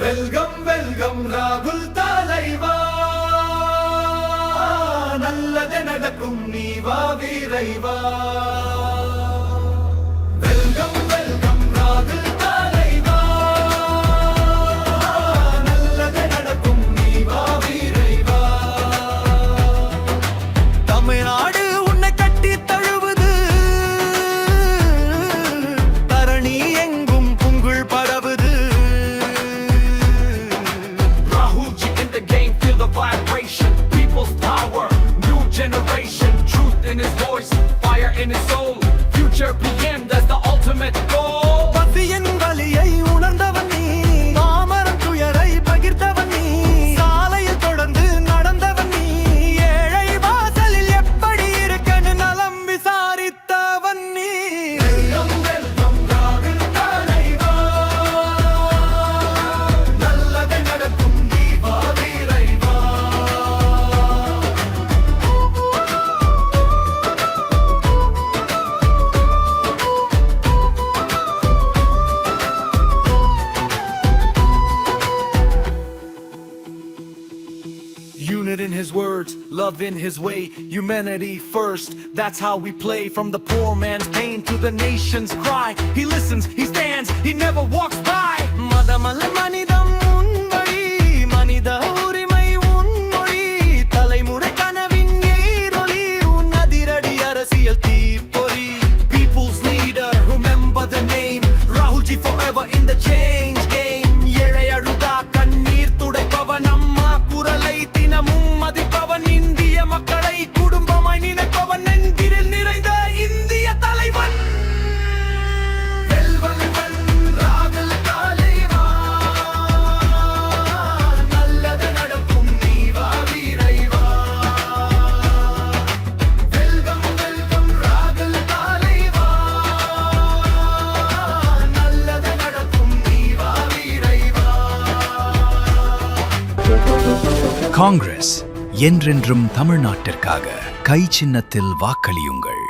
Welcome welcome ராகுல் தலைவா, நல்லது நடக்கும் நீ வா விரைவா. வெல்கம் வெல்கம் ராகுல் தலைவா, நல்லது நடக்கும் நீ வா விரைவா. தமிழ்நாடு உன்னை கட்டி தழுவுது, தரணி எங்கும் புங்குள் பரவுது. Rahulji in the game, feel the vibration, people's power, new generation, truth in his voice, fire in his soul, future PM, that's the ultimate goal. பசியின் வலியை உணர்ந்தவன் நீ, தாமரம் துயரை பகிர்ந்தவன் நீ, சாலையில் தொடர்ந்து நடந்தவன் நீ, ஏழை வாசலில் எப்படி இருக்கன்னு நலம் விசாரித்தவன் நீ. வெல்கம் வெல்கம் ராகுல் தலைவா, நல்லது நடக்கும் நீ வா விரைவா. Unit in his words, love in his way, humanity first, that's how we play. From the poor man's pain to the nation's cry, he listens, he stands, he never walks by. மதமல்ல மனிதம் உன் வழி, மனித உரிமை உன் மொழி, தலைமுறை கனவின் ஏரொளி, உன் அதிரடி அரசியல் தீப்பொறி. People's leader, remember the name, Rahulji forever in the change game. ஏழை அழுதா கண்ணீர் துடைப்பவன், அம்மா குரலை தினமும் மதிப்பவன், இந்திய மக்களை குடும்பமாய் நினைப்பவன், நெஞ்சில் நிறைந்த இந்திய தலைவன். வெல்வல் வெல் ராகுல் தலைவா, நல்லது நடக்கும் நீ வா விரைவா. வெல்கம் வெல்கம் ராகுல் தலைவா, நல்லது நடக்கும் நீ வா விரைவா. காங்கிரஸ் என்றென்றும் தமிழ்நாட்டிற்காக. கை சின்னத்தில் வாக்களியுங்கள்.